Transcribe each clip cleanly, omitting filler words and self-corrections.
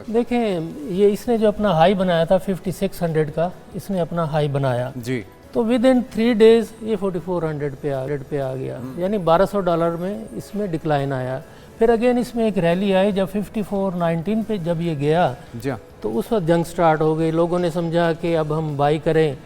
देखें ये इसने जो अपना हाई बनाया था 5600 का, इसने अपना हाई बनाया जी, तो विद इन 3 डेज ये 4400 पे आ गया, यानी $1200 में इसमें डिक्लाइन आया। फिर अगेन इसमें एक रैली आई जब 5419 पे जब ये गया जी तो उस वक्त जंग स्टार्ट हो गई। लोगों ने समझा कि अब हम बाई करें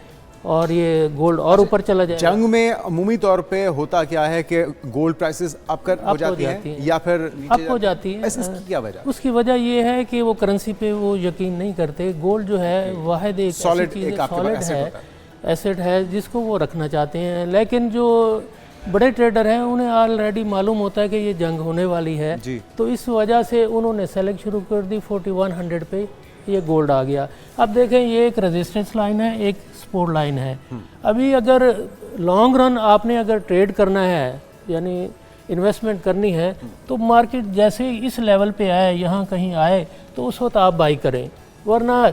और ये गोल्ड और ऊपर चला जाए। जंग में अमूमी तौर पे होता क्या है कि गोल्ड प्राइसेस अप हो जाती हैं या फिर नीचे अप हो जाती है। इसकी क्या वजह? उसकी वजह ये है कि वो करेंसी पे वो यकीन नहीं करते। गोल्ड जो है वाहिद एक सॉलिड है, एसेट है जिसको वो रखना चाहते हैं। लेकिन जो बड़े ट्रेडर हैं उन्हें ऑलरेडी मालूम होता है कि ये जंग होने वाली है, तो इस वजह से उन्होंने सेलेक्ट शुरू कर दी। 4100 पे ये गोल्ड आ गया। अब देखें ये एक रेजिस्टेंस लाइन है, एक सपोर्ट लाइन है। अभी अगर लॉन्ग रन आपने अगर ट्रेड करना है यानी इन्वेस्टमेंट करनी है तो मार्केट जैसे इस लेवल पे आए, यहाँ कहीं आए तो उस वक्त आप बाई करें, वरना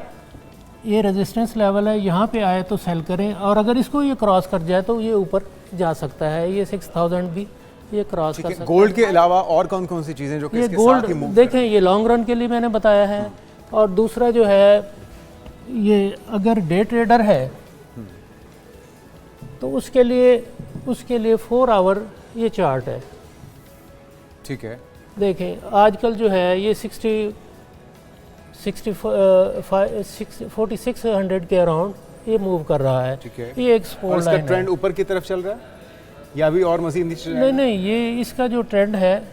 ये रेजिस्टेंस लेवल है यहाँ पे आए तो सेल करें। और अगर इसको ये क्रॉस कर जाए तो ये ऊपर जा सकता है, ये 6000 भी ये क्रॉस कर सकता है। गोल्ड के अलावा और कौन कौन सी चीज़ें जो कि इसके गोल्ड साथ ही मूव देखें ये लॉन्ग रन के लिए मैंने बताया है। और दूसरा जो है ये अगर डे ट्रेडर है तो उसके लिए 4 आवर ये चार्ट है। ठीक है, देखें आजकल जो है ये 4600 के अराउंड ये मूव कर रहा है। ठीक है, ये एक सपोर्ट लाइन है। ट्रेंड ऊपर की तरफ चल रहा है या अभी और मजीद नीचे? नहीं, ये इसका जो ट्रेंड है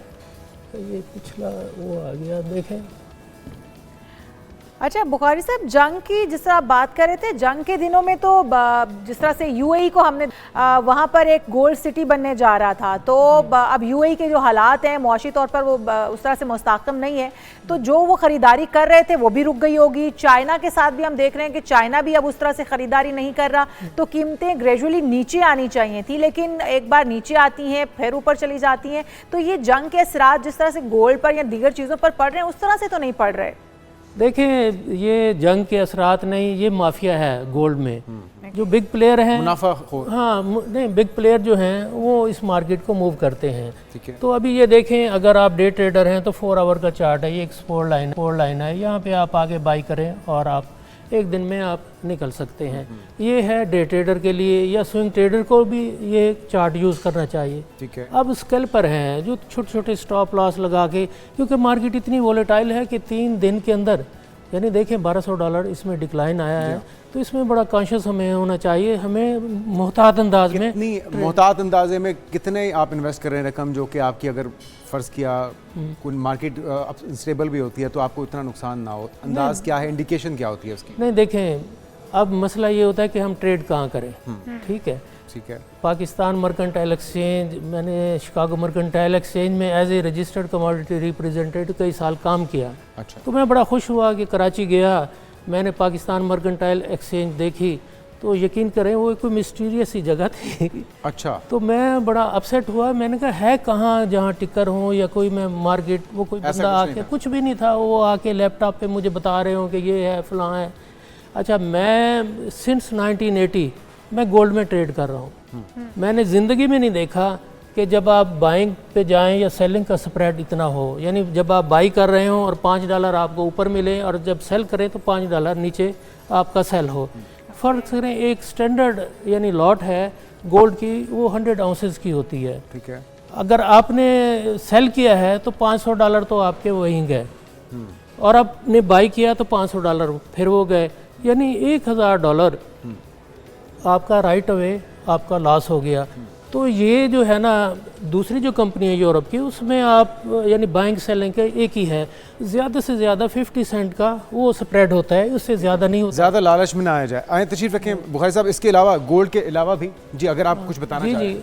ये पिछला वो आ गया, देखें। अच्छा बुखारी साहब, जंग की जिस तरह आप बात कर रहे थे, जंग के दिनों में तो जिस तरह से यूएई को हमने वहाँ पर एक गोल्ड सिटी बनने जा रहा था, तो अब यूएई के जो हालात हैं मुआशी तौर पर वो उस तरह से मुस्तहकम नहीं है, तो जो वो ख़रीदारी कर रहे थे वो भी रुक गई होगी। चाइना के साथ भी हम देख रहे हैं कि चाइना भी अब उस तरह से ख़रीदारी नहीं कर रहा, तो कीमतें ग्रेजुअली नीचे आनी चाहिए थी, लेकिन एक बार नीचे आती हैं फिर ऊपर चली जाती हैं। तो ये जंग के असरात जिस तरह से गोल्ड पर या दीगर चीज़ों पर पड़ रहे हैं उस तरह से तो नहीं पड़ रहे। देखें ये जंग के असरात नहीं, ये माफिया है गोल्ड में। जो बिग प्लेयर हैं, मुनाफा हाँ नहीं, बिग प्लेयर जो हैं वो इस मार्केट को मूव करते हैं। ठीक है, तो अभी ये देखें अगर आप डे ट्रेडर हैं तो 4 आवर का चार्ट है, ये एक सपोर्ट लाइन है। यहाँ पे आप आगे बाई करें और आप एक दिन में आप निकल सकते हैं। ये है डे ट्रेडर के लिए, या स्विंग ट्रेडर को भी ये चार्ट यूज़ करना चाहिए। ठीक है, अब स्कैल्पर हैं जो छोटे छोटे स्टॉप लॉस लगा के, क्योंकि मार्केट इतनी वोलेटाइल है कि 3 दिन के अंदर यानी देखें $1200 इसमें डिक्लाइन आया है, तो इसमें बड़ा कॉन्शियस हमें होना चाहिए। हमें मोहतात अंदाज में, कितनी मोहतात अंदाजे में कितने आप इन्वेस्ट कर रहे हैं रकम, जो कि आपकी अगर फ़र्ज़ किया कोई मार्केट स्टेबल भी होती है तो आपको इतना नुकसान ना हो, अंदाज़ क्या है, इंडिकेशन क्या होती है उसकी? नहीं देखें अब मसला ये होता है कि हम ट्रेड कहाँ करें। ठीक है, ठीक है, पाकिस्तान मर्केंटाइल एक्सचेंज, मैंने शिकागो मर्केंटाइल एक्सचेंज में as a registered commodity representative कई साल काम किया। अच्छा, तो मैं बड़ा खुश हुआ कि कराची गया, मैंने पाकिस्तान मर्केंटाइल एक्सचेंज देखी, तो यकीन करें वो कोई मिस्टीरियस सी जगह थी। अच्छा, तो मैं बड़ा अपसेट हुआ, मैंने कहा है कहाँ जहाँ टिकर हो या कोई मैं मार्केट, वो कोई बंदा आके, कुछ भी नहीं था, वो आके लैपटॉप पे मुझे बता रहे हो कि ये है फलां है। अच्छा, मैं सिंस 1980 मैं गोल्ड में ट्रेड कर रहा हूँ। मैंने ज़िंदगी में नहीं देखा कि जब आप बाइंग पे जाएं या सेलिंग का स्प्रेड इतना हो, यानी जब आप बाई कर रहे हो और $5 आपको ऊपर मिले और जब सेल करें तो $5 नीचे आपका सेल हो। फ़र्क करें, एक स्टैंडर्ड यानी लॉट है गोल्ड की, वो 100 आउंसेस की होती है। ठीक है, अगर आपने सेल किया है तो $500 तो आपके वहीं गए, और आपने बाई किया तो $500 फिर वो गए, यानी $1000 आपका राइट अवे आपका लॉस हो गया। तो ये जो है ना, दूसरी जो कंपनी है यूरोप की, उसमें आप यानी बाइंग सेलिंग का एक ही है, ज़्यादा से ज़्यादा 50 सेंट का वो स्प्रेड होता है, उससे ज़्यादा नहीं होता। ज़्यादा लालच में ना आया जाए। आए तशरीफ रखें बुखारी साहब, इसके अलावा गोल्ड के अलावा भी जी अगर आप कुछ बताना चाहें। जी,